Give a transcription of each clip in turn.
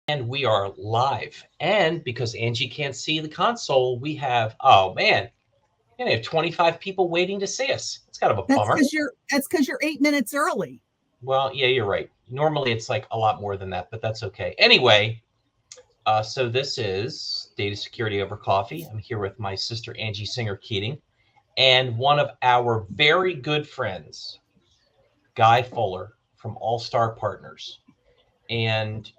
And we are live. And because Angie can't see the console, we have, oh man, we have 25 people waiting to see us. It's kind of a That's bummer. because you're 8 minutes early. Well, yeah, you're right. Normally it's like a lot more than that, but that's okay. Anyway, so this is Data Security Over Coffee. I'm here with my sister Angie Singer Keating and one of our very good friends, Guy Fuller from All Star Partners. And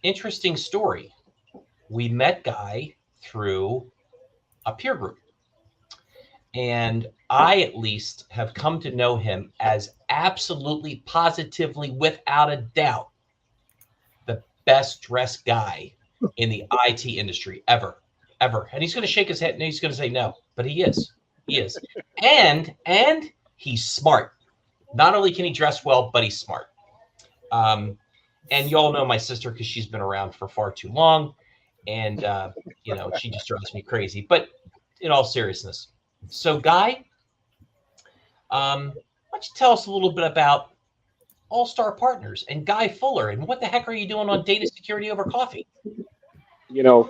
interesting story. We met Guy through a peer group. And I, at least, have come to know him as absolutely, positively, without a doubt, the best dressed guy in the IT industry ever, ever. And he's going to shake his head and he's going to say no, but he is. He is. And he's smart. Not only can he dress well, but he's smart. Um, and you all know my sister because she's been around for far too long. And, she just drives me crazy. But in all seriousness, so Guy, why don't you tell us a little bit about All Star Partners and Guy Fuller and what the heck are you doing on Data Security Over Coffee?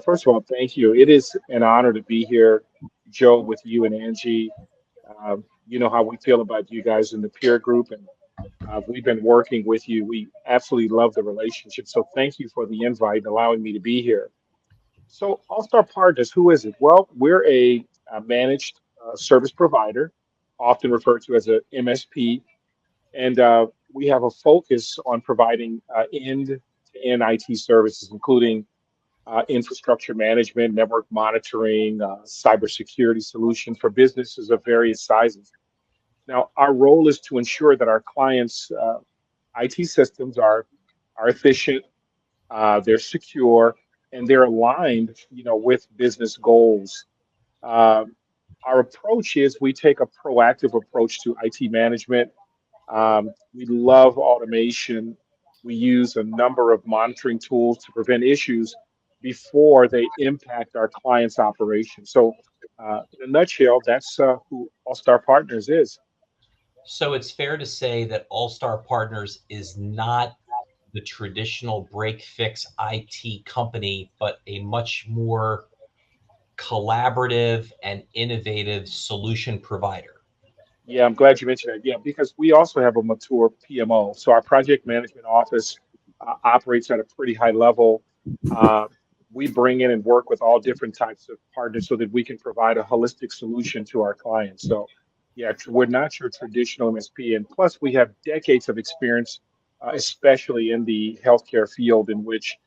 First of all, thank you. It is an honor to be here, Joe, with you and Angie. You know how we feel about you guys in the peer group, and we've been working with you. We absolutely love the relationship. So thank you for the invite and allowing me to be here. So, All Star Partners, who is it? Well, we're a managed service provider, often referred to as a MSP, and we have a focus on providing end-to-end IT services, including infrastructure management, network monitoring, cybersecurity solutions for businesses of various sizes. Now, our role is to ensure that our clients' IT systems are efficient, they're secure, and they're aligned, with business goals. Um, our approach is we take a proactive approach to IT management. We love automation. We use a number of monitoring tools to prevent issues before they impact our clients' operations. So, in a nutshell, that's who All Star Partners is. So it's fair to say that All Star Partners is not the traditional break fix IT company, but a much more collaborative and innovative solution provider. Yeah, I'm glad you mentioned that. Yeah, because we also have a mature PMO. So, our project management office operates at a pretty high level. Uh, we bring in and work with all different types of partners so that we can provide a holistic solution to our clients. So, yeah, we're not your traditional MSP. And plus, we have decades of experience, especially in the healthcare field, in which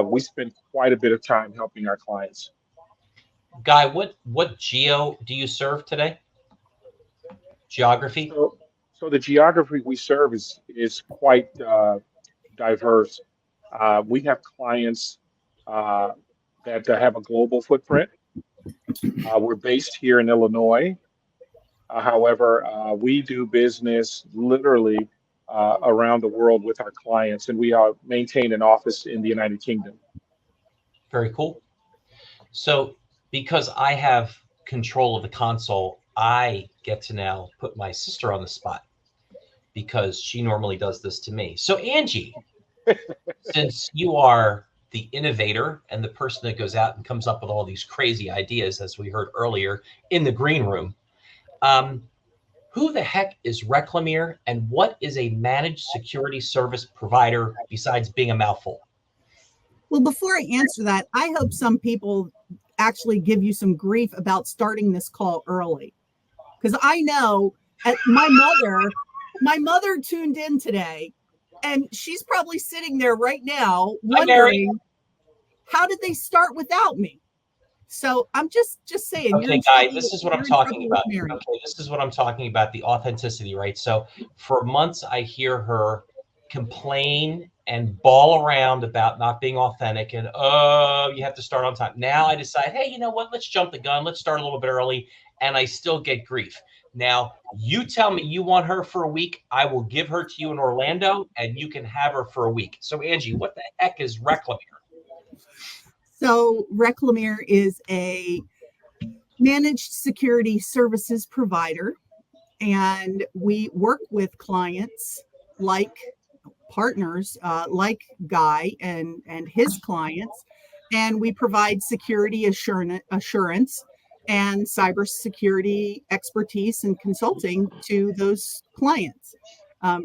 we spend quite a bit of time helping our clients. Guy, what geo do you serve today? Geography? So, so the geography we serve is quite diverse. We have clients uh, that have a global footprint. We're based here in Illinois. However, we do business literally around the world with our clients, and we maintain an office in the United Kingdom. Very cool. So because I have control of the console, I get to now put my sister on the spot because she normally does this to me. So Angie, since you are the innovator and the person that goes out and comes up with all these crazy ideas, as we heard earlier in the green room, um, who the heck is Reclamere and what is a managed security service provider besides being a mouthful? Well, before I answer that, I hope some people actually give you some grief about starting this call early. Because I know my mother tuned in today and she's probably sitting there right now Hi, Mary. wondering how did they start without me? So I'm just saying Okay, Guy, this is what I'm you're in talking trouble with about. Mary. Okay, this is what I'm talking about, the authenticity, right? So for months, I hear her complain and bawl around about not being authentic and, oh, you have to start on time. Now I decide, hey, you know what? Let's jump the gun. Let's start a little bit early. And I still get grief. Now, you tell me you want her for a week. I will give her to you in Orlando and you can have her for a week. So, Angie, what the heck is Reclamere? So Reclamere is a managed security services provider, and we work with clients like partners like Guy and his clients, and we provide security assurance and cybersecurity expertise and consulting to those clients.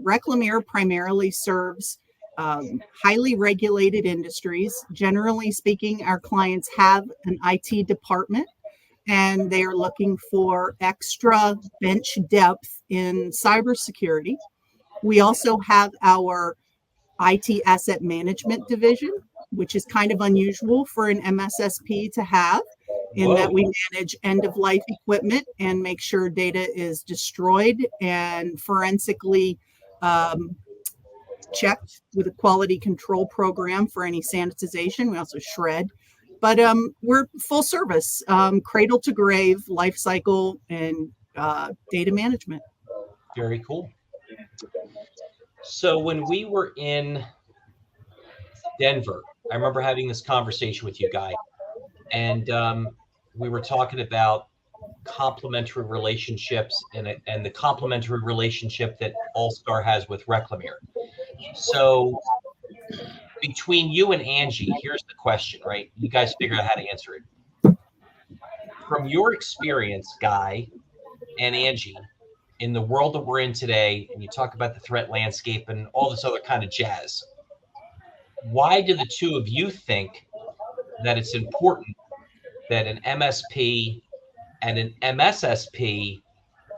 Reclamere primarily serves highly regulated industries. Generally speaking, our clients have an IT department and they are looking for extra bench depth in cybersecurity. We also have our IT asset management division, which is kind of unusual for an MSSP to have, in that we manage end of life equipment and make sure data is destroyed and forensically checked with a quality control program for any sanitization. We also shred. But we're full service, cradle to grave, life cycle, and data management. Very cool. So when we were in Denver, I remember having this conversation with you, Guy, and we were talking about complementary relationships and the complementary relationship that All-Star has with Reclamere. So between you and Angie, here's the question, right? You guys figure out how to answer it. From your experience, Guy and Angie, in the world that we're in today, and you talk about the threat landscape and all this other kind of jazz, why do the two of you think that it's important that an MSP and an MSSP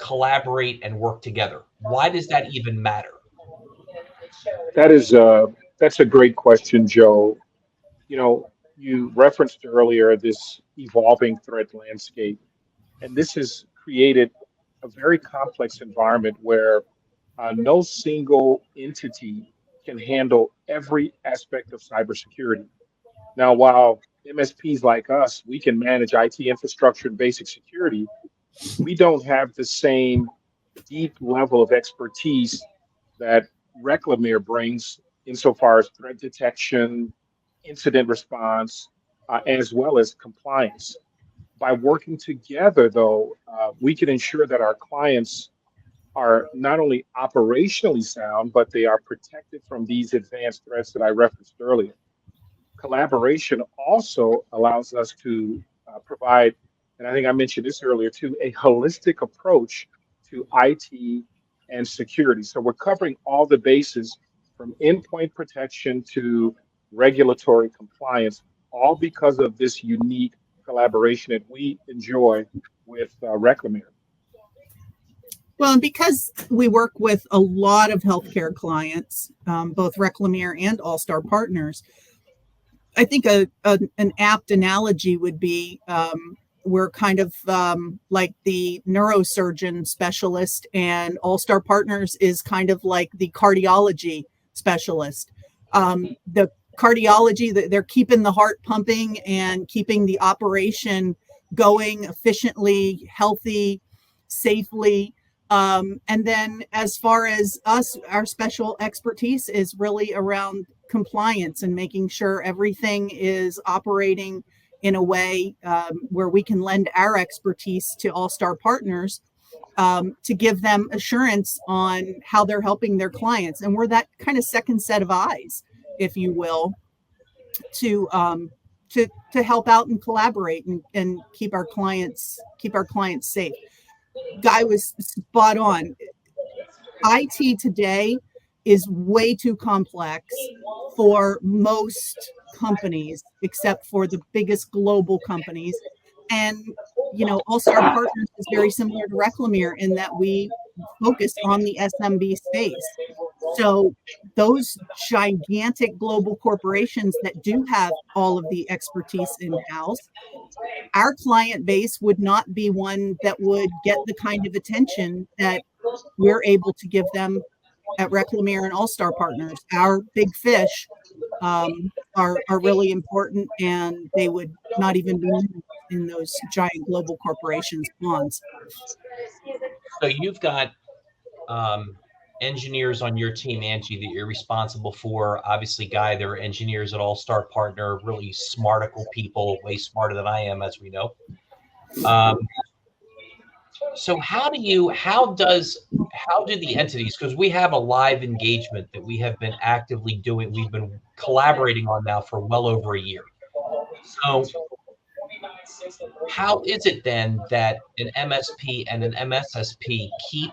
collaborate and work together? Why does that even matter? That's a great question, Joe. You know, you referenced earlier this evolving threat landscape, and this has created a very complex environment where no single entity can handle every aspect of cybersecurity. Now, while MSPs like us, we can manage IT infrastructure and basic security, we don't have the same deep level of expertise that Reclamere brings insofar as threat detection, incident response, as well as compliance. By working together, though, we can ensure that our clients are not only operationally sound, but they are protected from these advanced threats that I referenced earlier. Collaboration also allows us to provide, and I think I mentioned this earlier too, a holistic approach to IT and security. So we're covering all the bases from endpoint protection to regulatory compliance, all because of this unique collaboration that we enjoy with Reclamere. Well, and because we work with a lot of healthcare clients, both Reclamere and All-Star partners, I think an apt analogy would be we're kind of like the neurosurgeon specialist, and All-Star Partners is kind of like the cardiology specialist. The cardiology, they're keeping the heart pumping and keeping the operation going efficiently, healthy, safely. And then as far as us, our special expertise is really around compliance and making sure everything is operating in a way where we can lend our expertise to All-Star partners to give them assurance on how they're helping their clients. And we're that kind of second set of eyes, if you will, to help out and collaborate and keep our clients safe. Guy was spot on. IT today is way too complex for most companies, except for the biggest global companies. And, All-Star Partners is very similar to Reclamere in that we focus on the SMB space. So those gigantic global corporations that do have all of the expertise in-house, our client base would not be one that would get the kind of attention that we're able to give them at Reclamere and All-Star Partners. Our big fish are really important, and they would not even be in those giant global corporations' ponds. So you've got engineers on your team, Angie, that you're responsible for. Obviously, Guy, there are engineers at All-Star Partner, really smartical people, way smarter than I am, as we know. So how how do the entities, because we have a live engagement that we have been actively doing, we've been collaborating on now for well over a year. So how is it then that an MSP and an MSSP keep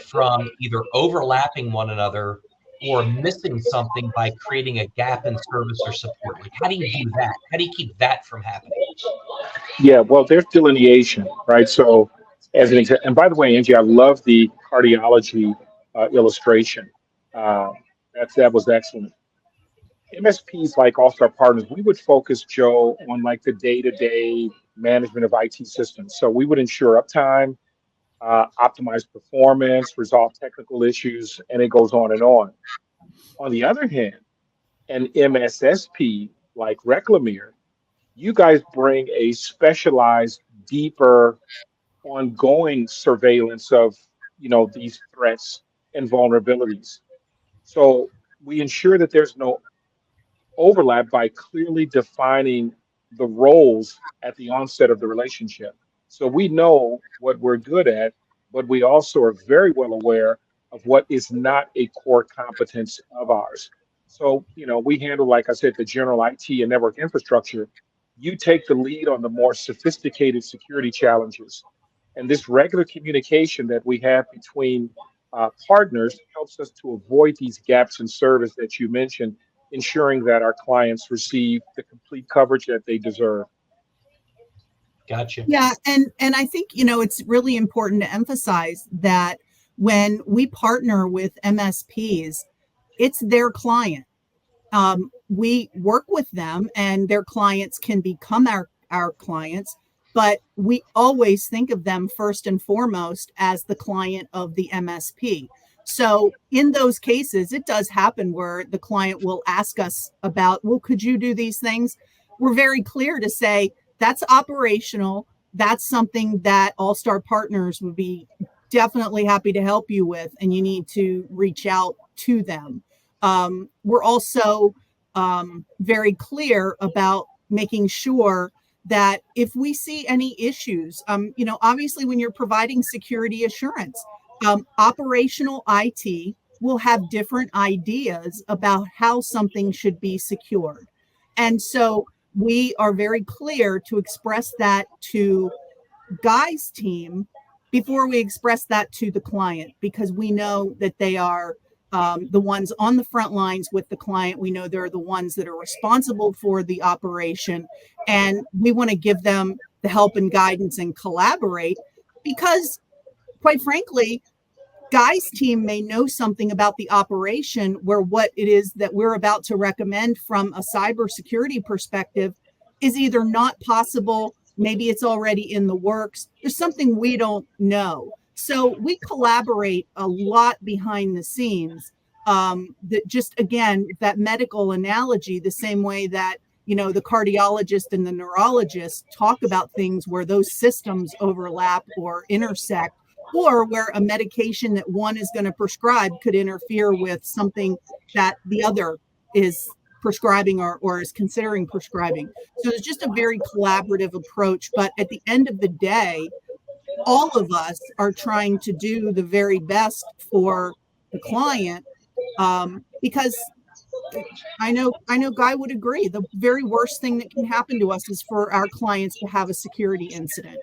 from either overlapping one another or missing something by creating a gap in service or support? Like, how do you do that? How do you keep that from happening? Yeah, well, there's delineation, right? So, as an example, and by the way, Angie, I love the cardiology illustration. Uh, that was excellent. MSPs like All Star Partners, we would focus, Joe, on like the day-to-day management of IT systems. So we would ensure uptime, optimize performance, resolve technical issues, and it goes on and on. On the other hand, an MSSP like Reclamere, you guys bring a specialized, deeper, ongoing surveillance of, these threats and vulnerabilities. So we ensure that there's no overlap by clearly defining the roles at the onset of the relationship. So we know what we're good at, but we also are very well aware of what is not a core competence of ours. So, we handle, like I said, the general IT and network infrastructure. You take the lead on the more sophisticated security challenges. And this regular communication that we have between partners helps us to avoid these gaps in service that you mentioned, ensuring that our clients receive the complete coverage that they deserve. Gotcha. Yeah, and I think it's really important to emphasize that when we partner with MSPs, it's their client. We work with them, and their clients can become our clients, but we always think of them first and foremost as the client of the MSP. So in those cases, it does happen where the client will ask us about, well, could you do these things? We're very clear to say that's operational. That's something that All Star Partners would be definitely happy to help you with, and you need to reach out to them. We're also very clear about making sure that if we see any issues, obviously when you're providing security assurance, operational IT will have different ideas about how something should be secured. And so we are very clear to express that to Guy's team before we express that to the client, because we know that they are the ones on the front lines with the client. We know they're the ones that are responsible for the operation, and we want to give them the help and guidance and collaborate because, quite frankly, Guy's team may know something about the operation where what it is that we're about to recommend from a cybersecurity perspective is either not possible, maybe it's already in the works. There's something we don't know. So we collaborate a lot behind the scenes. That just, again, that medical analogy, the same way that, the cardiologist and the neurologist talk about things where those systems overlap or intersect, or where a medication that one is going to prescribe could interfere with something that the other is prescribing or is considering prescribing. So it's just a very collaborative approach. But at the end of the day, all of us are trying to do the very best for the client, because I know Guy would agree. The very worst thing that can happen to us is for our clients to have a security incident.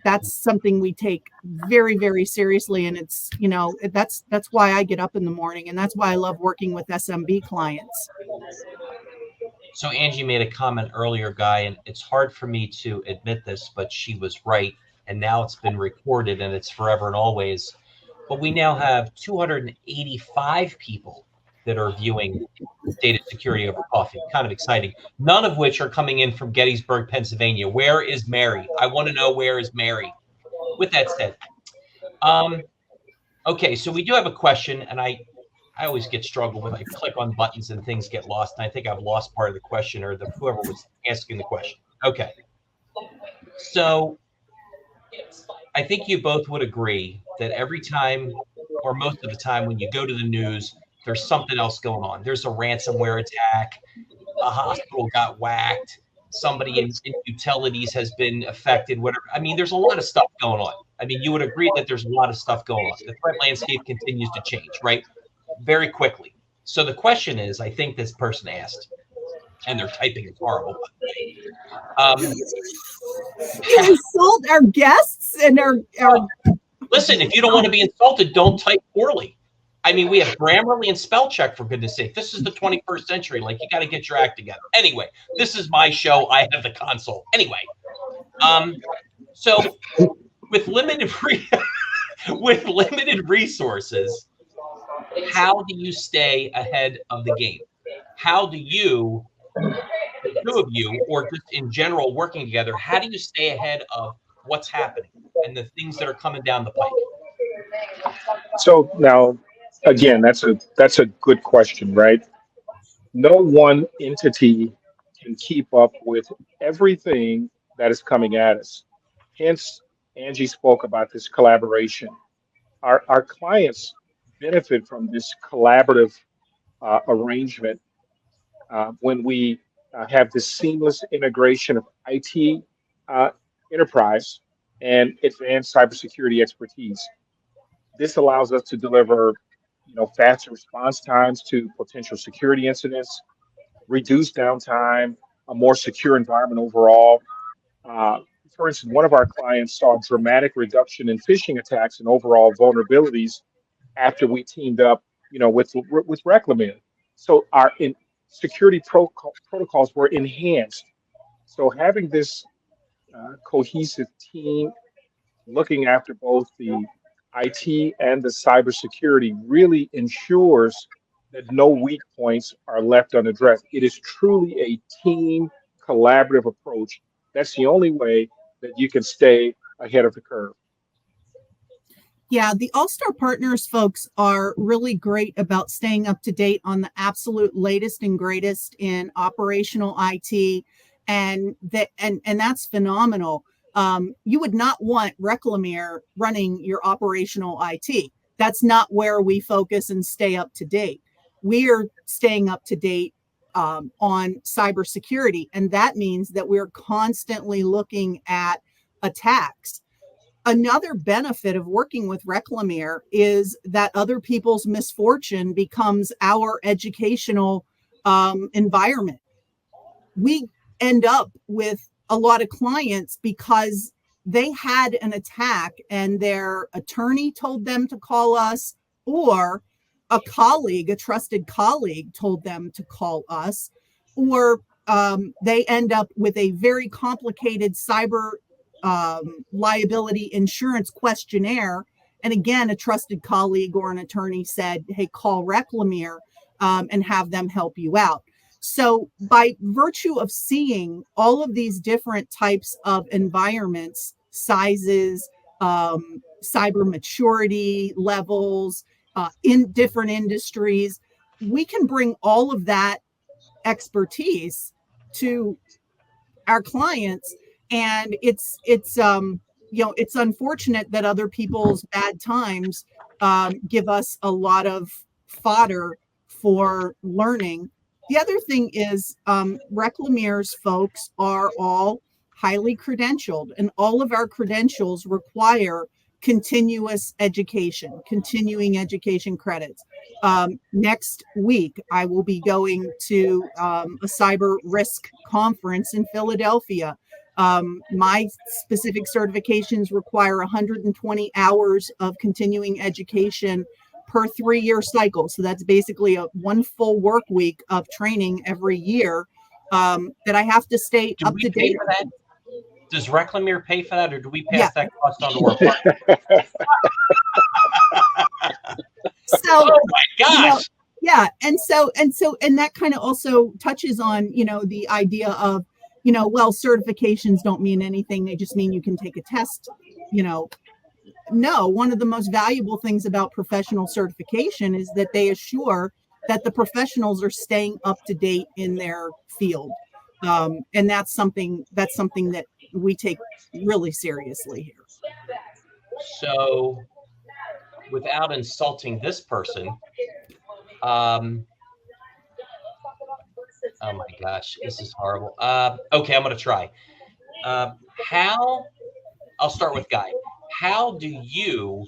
That's something we take very, very seriously, and it's that's why I get up in the morning, and that's why I love working with SMB clients. So Angie made a comment earlier, Guy, and it's hard for me to admit this, but she was right. And now it's been recorded and it's forever and always. But we now have 285 people that are viewing Data Security Over Coffee. Kind of exciting. None of which are coming in from Gettysburg, Pennsylvania. Where is Mary? I want to know, where is Mary? With that said, okay, so we do have a question, and I always get struggled when I click on buttons and things get lost. And I think I've lost part of the question, or whoever was asking the question. Okay. So I think you both would agree that every time, or most of the time, when you go to the news, there's something else going on. There's a ransomware attack, a hospital got whacked, somebody in utilities has been affected, whatever. I mean, there's a lot of stuff going on. I mean, you would agree that there's a lot of stuff going on. The threat landscape continues to change, right? Very quickly. So the question is, I think this person asked, and their typing is horrible. You insult our guests and our Listen, if you don't want to be insulted, don't type poorly. I mean, we have Grammarly and spell check, for goodness sake. This is the 21st century. Like, you got to get your act together. Anyway, this is my show. I have the console. Anyway, so with limited resources, how do you stay ahead of the game? How do you, the two of you, or just in general working together, how do you stay ahead of what's happening and the things that are coming down the pike? So now, again, that's a good question, right? No one entity can keep up with everything that is coming at us. Hence, Angie spoke about this collaboration. Our clients benefit from this collaborative arrangement when we have this seamless integration of IT uh, enterprise and advanced cybersecurity expertise. This allows us to deliver, faster response times to potential security incidents, reduce downtime, a more secure environment overall. Uh, for instance, one of our clients saw a dramatic reduction in phishing attacks and overall vulnerabilities after we teamed up, with Reclamere. So our security protocols were enhanced. So having this cohesive team looking after both the IT and the cybersecurity really ensures that no weak points are left unaddressed. It is truly a team collaborative approach. That's the only way that you can stay ahead of the curve. Yeah, the All-Star Partners folks are really great about staying up to date on the absolute latest and greatest in operational IT, and that's phenomenal. You would not want Reclamere running your operational IT. That's not where we focus and stay up to date. We are staying up to date on cybersecurity, and that means that we're constantly looking at attacks. Another benefit of working with Reclamere is that other people's misfortune becomes our educational environment. We end up with a lot of clients because they had an attack and their attorney told them to call us, or a colleague, a trusted colleague, told them to call us, or they end up with a very complicated cyber liability insurance questionnaire. And again, a trusted colleague or an attorney said, hey, call Reclamere and have them help you out. So by virtue of seeing all of these different types of environments, sizes, cyber maturity levels, in different industries, we can bring all of that expertise to our clients. And it's unfortunate that other people's bad times give us a lot of fodder for learning. The other thing is Reclamere's folks are all highly credentialed, and all of our credentials require continuous education, continuing education credits. Next week, I will be going to a cyber risk conference in Philadelphia. My specific certifications require 120 hours of continuing education per 3-year cycle. So that's basically one full work week of training every year that I have to stay up to date. For that? Does Reclamere pay for that, or do we pass that cost on to our partner? So, oh my gosh. And that kind of also touches on, the idea of, certifications don't mean anything. They just mean you can take a test. No, one of the most valuable things about professional certification is that they assure that the professionals are staying up to date in their field. And that's something that we take really seriously here. So, without insulting this person, oh my gosh, this is horrible. Okay, I'm going to try. I'll start with Guy. how do you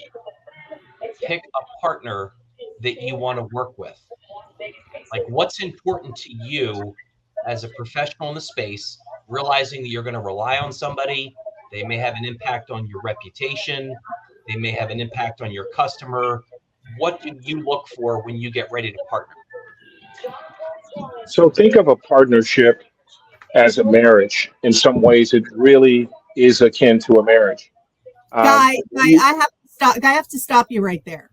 pick a partner that you want to work with? Like, what's important to you as a professional in the space, realizing that you're going to rely on somebody, they may have an impact on your reputation, they may have an impact on your customer. What do you look for when you get ready to partner? So think of a partnership as a marriage. In some ways, it really is akin to a marriage. We, I have to stop. I have to stop you right there.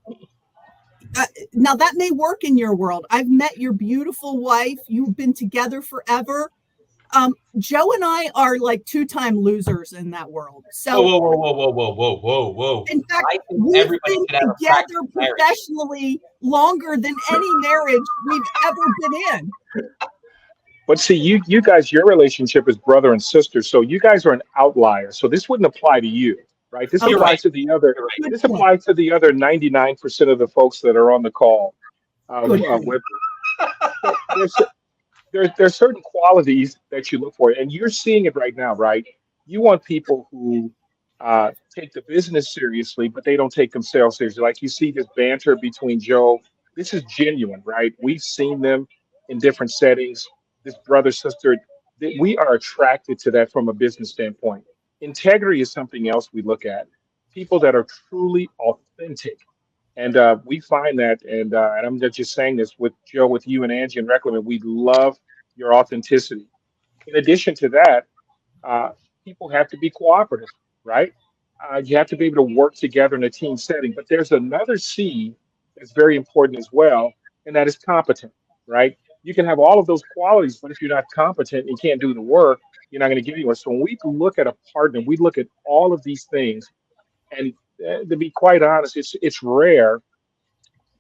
Now that may work in your world. I've met your beautiful wife. You've been together forever. Joe and I are like two-time losers in that world. Whoa, So, whoa, whoa, whoa, whoa, whoa, whoa, whoa, whoa. in fact, I think we've everybody been should have a together practice marriage. professionally longer than any marriage we've ever been in. but see, you guys, your relationship is brother and sister, so you guys are an outlier. So this wouldn't apply to you, right? This You're Okay, applies right. to the other. You're right. good This point. applies to the other 99% of the folks that are on the call Good point. with. So there's certain qualities that you look for, and you're seeing it right now, right? You want people who take the business seriously, but they don't take themselves seriously. Like you see this banter between Joe. This is genuine, right? We've seen them in different settings. This brother sister, we are attracted to that from a business standpoint. Integrity is something else we look at. People that are truly authentic, and we find that, and I'm not just saying this with Joe, with you and Angie and Reclamere, we love your authenticity. In addition to that, uh, people have to be cooperative, right? You have to be able to work together in a team setting. But there's another C that's very important as well, and that is competent, right? You can have all of those qualities, but if you're not competent and can't do the work, you're not going to get anywhere. So when we look at a partner, we look at all of these things, and to be quite honest, it's rare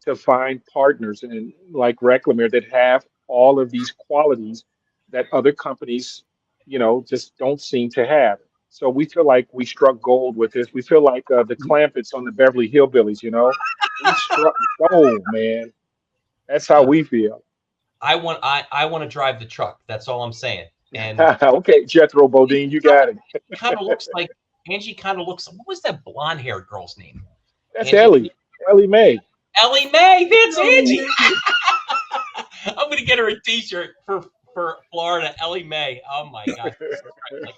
to find partners and like Reclamere that have all of these qualities that other companies, just don't seem to have. So we feel like we struck gold with this. We feel like the Clampets on the Beverly Hillbillies, we struck gold, man. That's how we feel. I want to drive the truck. That's all I'm saying. And Okay, Jethro Bodine, you got it. kind of looks like Angie. Kind of looks. What was that blonde-haired girl's name? That's Angie. Ellie Mae. Ellie Mae. That's Angie. Oh, I'm gonna get her a T-shirt for Florida. Ellie Mae. Oh my God. Like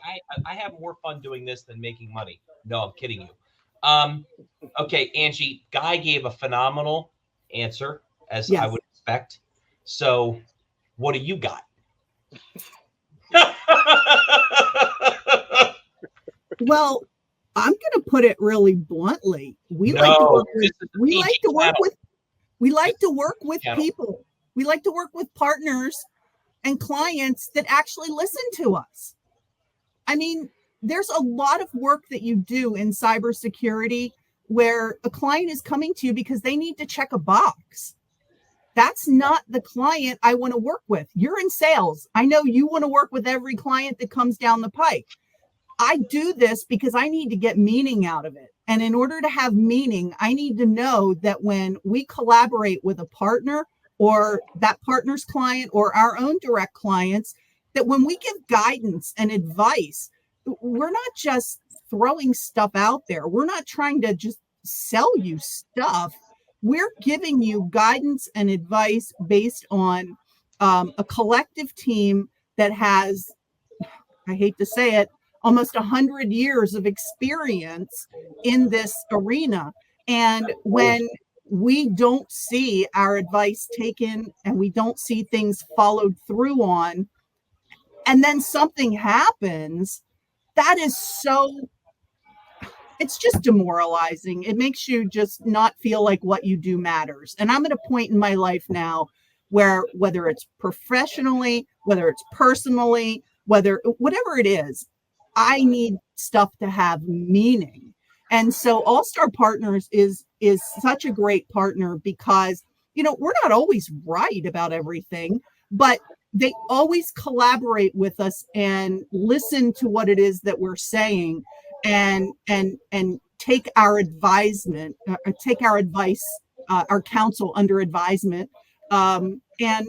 I have more fun doing this than making money. No, I'm kidding you. Okay, Angie. Guy gave a phenomenal answer, as I yes. would expect. So, what do you got? Well, I'm going to put it really bluntly. We like to No, work this with is the we PG like to work channel. with we This like is to the work PG with channel. people. We like to work with partners and clients that actually listen to us. I mean, there's a lot of work that you do in cybersecurity where a client is coming to you because they need to check a box. That's not the client I want to work with. You're in sales. I know you want to work with every client that comes down the pike. I do this because I need to get meaning out of it. And in order to have meaning, I need to know that when we collaborate with a partner or that partner's client or our own direct clients, that when we give guidance and advice, we're not just throwing stuff out there. We're not trying to just sell you stuff. We're giving you guidance and advice based on a collective team that has, I hate to say it, almost 100 years of experience in this arena. And when we don't see our advice taken and we don't see things followed through on, and then something happens, that is so, it's just demoralizing. It makes you just not feel like what you do matters. And I'm at a point in my life now where whether it's professionally, whether it's personally, whatever it is, I need stuff to have meaning. And so All Star Partners is such a great partner because, we're not always right about everything, but they always collaborate with us and listen to what it is that we're saying and take our advisement, take our advice, our counsel under advisement, and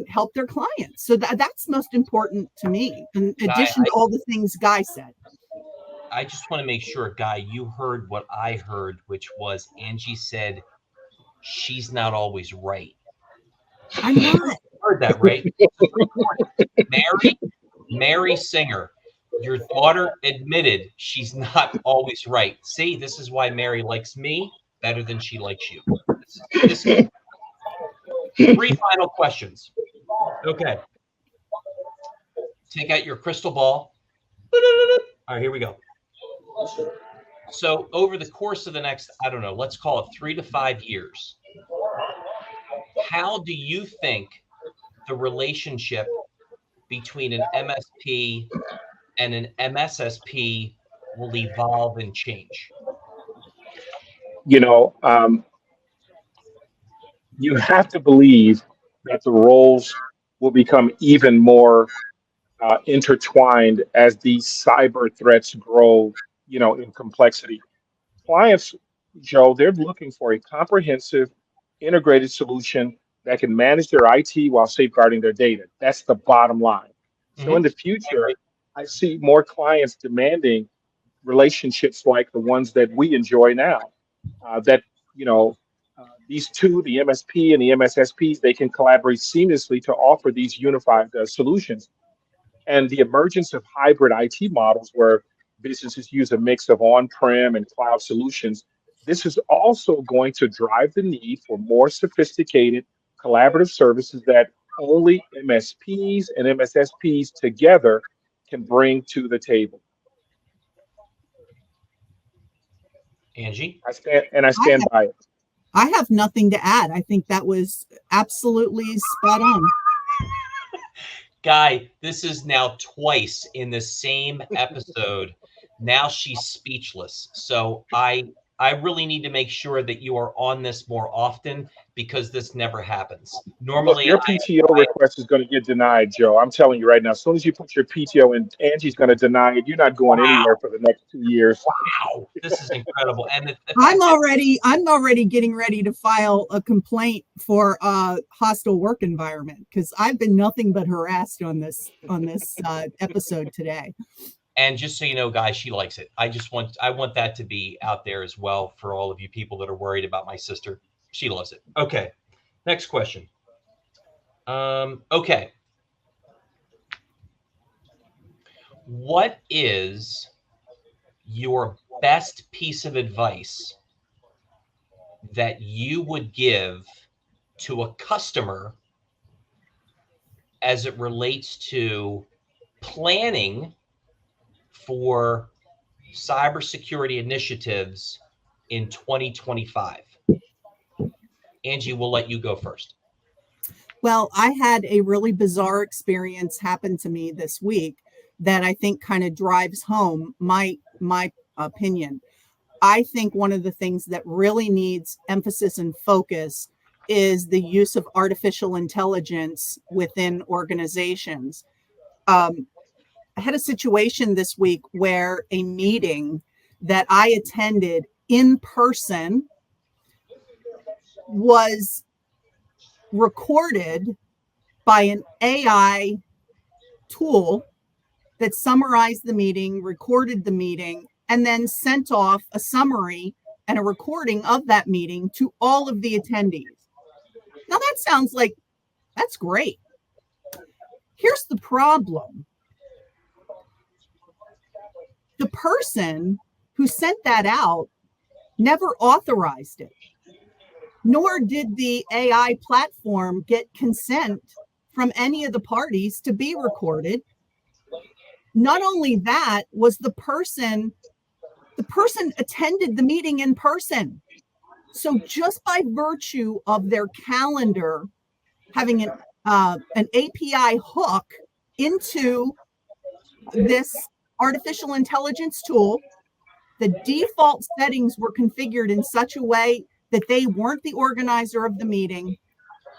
help their clients. So that's most important to me, in addition to all the things Guy said. I just want to make sure, Guy, you heard what I heard, which was Angie said she's not always right. I'm not. Heard that, right? Mary Singer, your daughter admitted she's not always right. See, this is why Mary likes me better than she likes you. This is 3 final questions. Okay. Take out your crystal ball. All right, here we go. So over the course of the next, I don't know, let's call it 3 to 5 years, how do you think the relationship between an MSP and an MSSP will evolve and change? You know, you have to believe that the roles will become even more intertwined as these cyber threats grow, in complexity. Clients, Joe, they're looking for a comprehensive, integrated solution that can manage their IT while safeguarding their data. That's the bottom line. So in Mm-hmm. the future, I see more clients demanding relationships like the ones that we enjoy now. That you know, these two, the MSP and the MSSPs, they can collaborate seamlessly to offer these unified solutions. And the emergence of hybrid IT models where businesses use a mix of on-prem and cloud solutions, this is also going to drive the need for more sophisticated collaborative services that only MSPs and MSSPs together can bring to the table. Angie? I stand by it. I have nothing to add. I think that was absolutely spot on. Guy, this is now twice in the same episode. Now she's speechless. So I really need to make sure that you are on this more often because this never happens. Look, Normally, your PTO request is going to get denied, Joe. I'm telling you right now. As soon as you put your PTO in, Angie's going to deny it. You're not going anywhere for the next 2 years. Wow, this is incredible. And I'm already getting ready to file a complaint for a hostile work environment because I've been nothing but harassed on this episode today. And just so you know, guys, she likes it. I want that to be out there as well for all of you people that are worried about my sister. She loves it. Okay, next question. Okay. What is your best piece of advice that you would give to a customer as it relates to planning for cybersecurity initiatives in 2025? Angie, we'll let you go first. Well, I had a really bizarre experience happen to me this week that I think kind of drives home my opinion. I think one of the things that really needs emphasis and focus is the use of artificial intelligence within organizations. I had a situation this week where a meeting that I attended in person was recorded by an AI tool that summarized the meeting, recorded the meeting, and then sent off a summary and a recording of that meeting to all of the attendees. Now that sounds like that's great. Here's the problem. The person who sent that out never authorized it, nor did the AI platform get consent from any of the parties to be recorded. Not only that, was the person attended the meeting in person. So just by virtue of their calendar having an API hook into this artificial intelligence tool, the default settings were configured in such a way that they weren't the organizer of the meeting.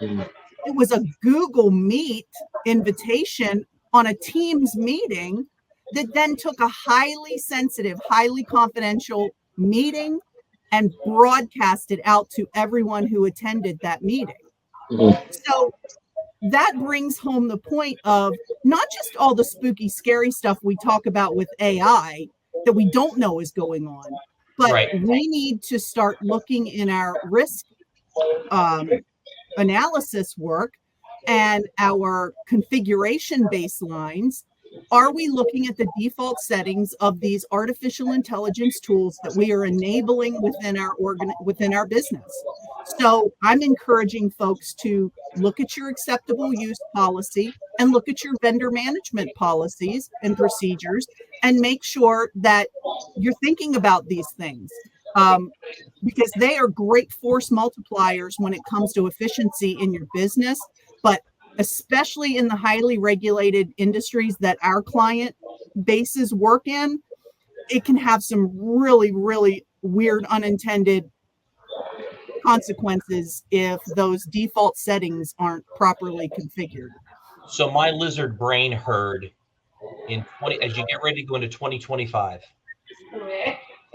It was a Google Meet invitation on a Teams meeting that then took a highly sensitive, highly confidential meeting and broadcast it out to everyone who attended that meeting. So that brings home the point of not just all the spooky, scary stuff we talk about with AI, that we don't know is going on. But Right. we need to start looking in our risk analysis work and our configuration baselines. Are we looking at the default settings of these artificial intelligence tools that we are enabling within our business? So I'm encouraging folks to look at your acceptable use policy and look at your vendor management policies and procedures and make sure that you're thinking about these things. Because they are great force multipliers when it comes to efficiency in your business, but especially in the highly regulated industries that our client bases work in, it can have some really, really weird unintended consequences if those default settings aren't properly configured. So my lizard brain heard as you get ready to go into 2025,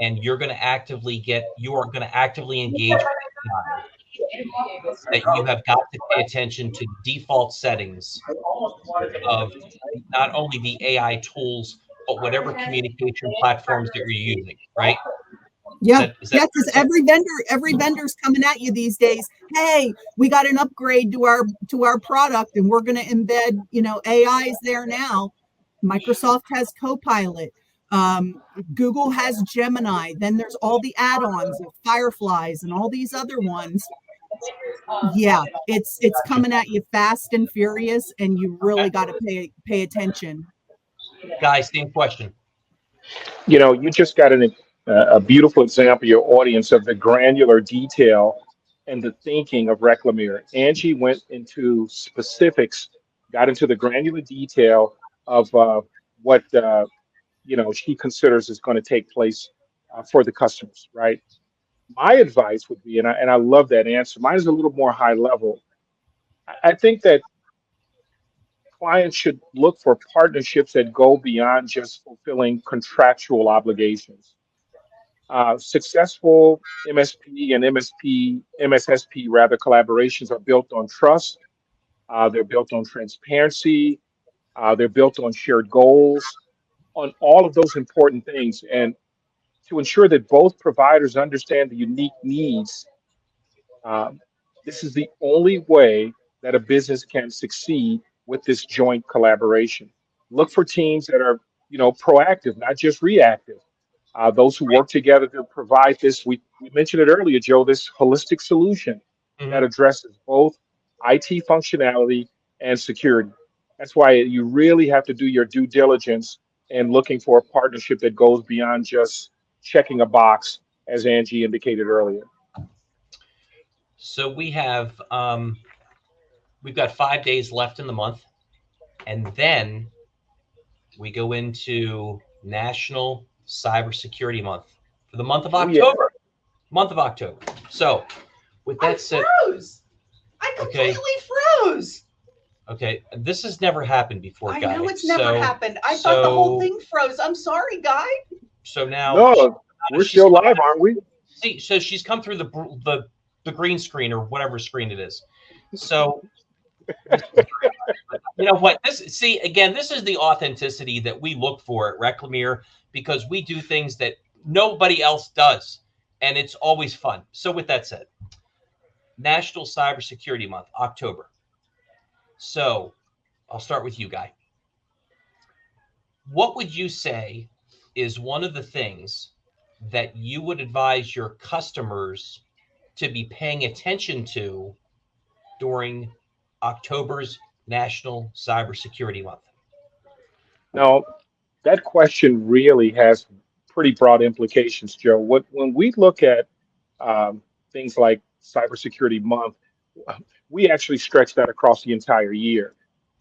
and you are going to actively engage with AI, that you have got to pay attention to default settings of not only the AI tools, but whatever communication platforms that you're using, right? Yeah, because every vendor's coming at you these days. Hey, we got an upgrade to our product, and we're going to embed, AIs there now. Microsoft has Copilot. Google has Gemini. Then there's all the add-ons of Fireflies and all these other ones. Yeah, it's coming at you fast and furious, and you really got to pay attention. Guys, same question. You just got a beautiful example, your audience, of the granular detail and the thinking of Reclamere. Angie went into specifics, got into the granular detail of what she considers is going to take place for the customers, right? My advice would be, and I love that answer. Mine is a little more high level. I think that clients should look for partnerships that go beyond just fulfilling contractual obligations. Successful MSP and MSSP rather collaborations are built on trust. They're built on transparency. They're built on shared goals, on all of those important things, and to ensure that both providers understand the unique needs. Um, this is the only way that a business can succeed with this joint collaboration. Look for teams that are, proactive, not just reactive. Those who work together to provide this, we mentioned it earlier, Joe, this holistic solution that Mhm. addresses both IT functionality and security. That's why you really have to do your due diligence and looking for a partnership that goes beyond just checking a box, as Angie indicated earlier. So we've got 5 days left in the month, and then we go into National Cybersecurity Month for the month of Oh, yeah. October. Month of October. So, with that said, froze. I completely froze. Okay, this has never happened before, I guys. know it's never happened. I thought the whole thing froze. I'm sorry, guy. So now, No, we're still live, aren't we? See, so she's come through the green screen or whatever screen it is. So, you know what? This is the authenticity that we look for at Reclamere, because we do things that nobody else does, and it's always fun. So, with that said, National Cybersecurity Month, October. So, I'll start with you, Guy. What would you say is one of the things that you would advise your customers to be paying attention to during October's National Cybersecurity Month? Now, that question really has pretty broad implications, Joe. When we look at um, things like Cybersecurity Month, we actually stretch that across the entire year.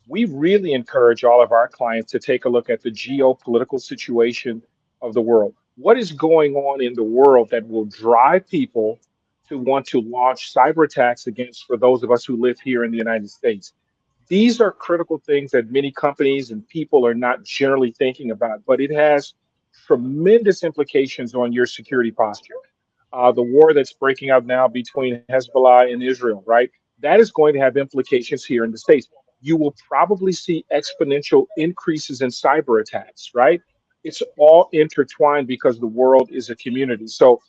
We really encourage all of our clients to take a look at the geopolitical situation of the world. What is going on in the world that will drive people to want to launch cyber attacks against, for those of us who live here in the United States? These are critical things that many companies and people are not generally thinking about, but it has tremendous implications on your security posture. The war that's breaking out now between Hezbollah and Israel, right? That is going to have implications here in the States. You will probably see exponential increases in cyber attacks, right? it's all intertwined because the world is a community. So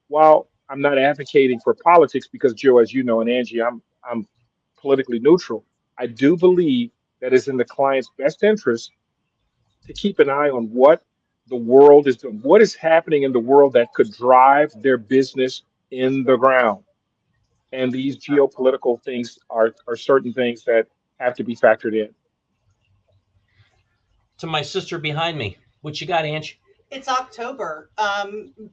while I'm not advocating for politics, because Joe, as you know, and Angie, I'm politically neutral. I do believe that it's in the client's best interest to keep an eye on what the world is doing, what is happening in the world that could drive their business in the ground. And these geopolitical things are certain things that have to be factored in. To my sister behind me, what you got, Ange? It's October.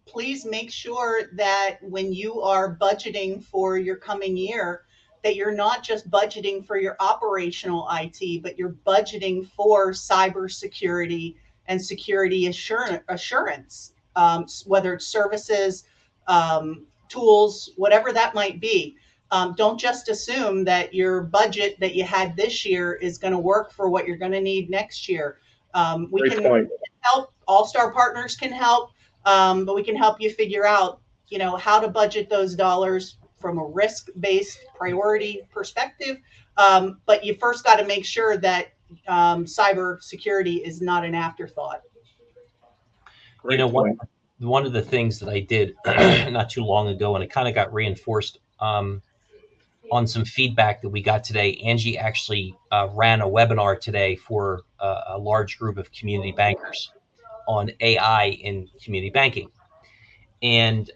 Please make sure that when you are budgeting for your coming year, that you're not just budgeting for your operational IT, but you're budgeting for cybersecurity and security assurance, whether it's services, tools, whatever that might be. Don't just assume that your budget that you had this year is going to work for what you're going to need next year. We Great can point. help. All-Star Partners can help, but we can help you figure out, how to budget those dollars from a risk-based priority perspective. But you first got to make sure that cybersecurity is not an afterthought. Great One, point. one of the things that I did not too long ago, and it kind of got reinforced on some feedback that we got today. Angie actually ran a webinar today for a large group of community bankers on AI in community banking. And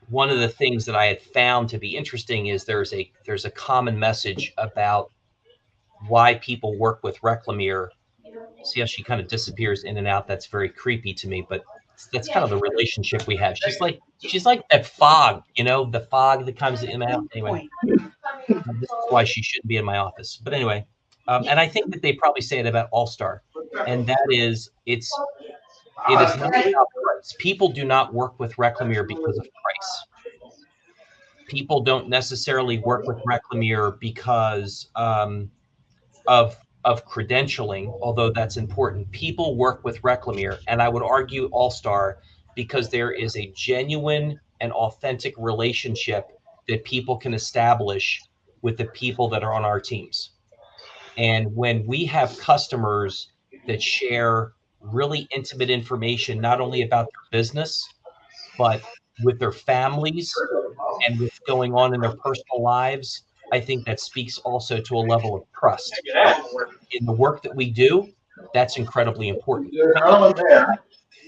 one of the things that I had found to be interesting is there's a common message about why people work with Reclamere. See how she kind of disappears in and out? That's very creepy to me, but that's kind of the relationship we have. She's like that fog, the fog that comes in and out. Anyway, this is why she shouldn't be in my office. But anyway, and I think that they probably say it about All-Star, and that is it is not about price. People do not work with Reclamere because of price. People don't necessarily work with Reclamere because of credentialing, although that's important. People work with Reclamere, and I would argue All-Star, because there is a genuine and authentic relationship that people can establish with the people that are on our teams. And when we have customers that share really intimate information, not only about their business, but with their families and what's going on in their personal lives, I think that speaks also to a level of trust. In the work that we do, that's incredibly important.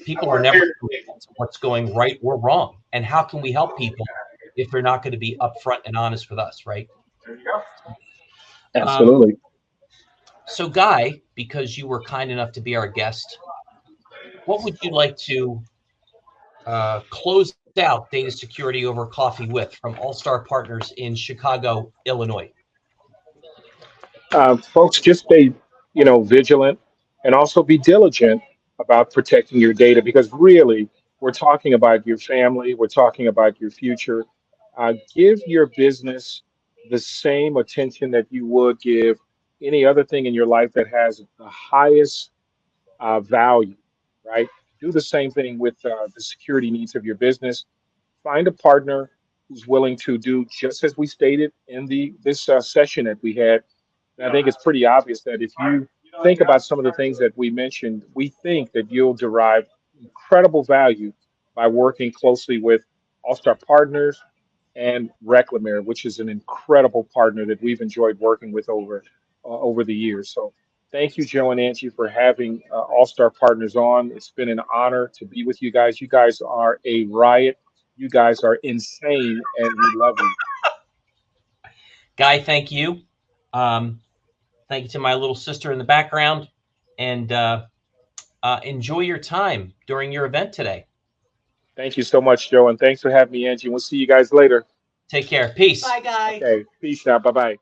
People are never convinced of what's going right or wrong. And how can we help people if they're not going to be upfront and honest with us, right? Absolutely. So, Guy, because you were kind enough to be our guest, what would you like to close out Data Security Over Coffee with from All-Star Partners in Chicago, Illinois? Folks, just stay, vigilant, and also be diligent about protecting your data, because really, we're talking about your family, we're talking about your future. Give your business the same attention that you would give any other thing in your life that has the highest value, right? Do the same thing with the security needs of your business. Find a partner who's willing to do just as we stated in this session that we had. And I think it's pretty obvious that if you think about some of the things that we mentioned, we think that you'll derive incredible value by working closely with All-Star Partners and Reclamere, which is an incredible partner that we've enjoyed working with over the years. So thank you, Joe and Angie, for having All-Star Partners on. It's been an honor to be with you guys. You guys are a riot. You guys are insane, and we love you. Guy, thank you. Thank you to my little sister in the background, and enjoy your time during your event today. Thank you so much, Joe, and thanks for having me, Angie. We'll see you guys later. Take care. Peace. Bye, Guy. Okay, peace now. Bye-bye.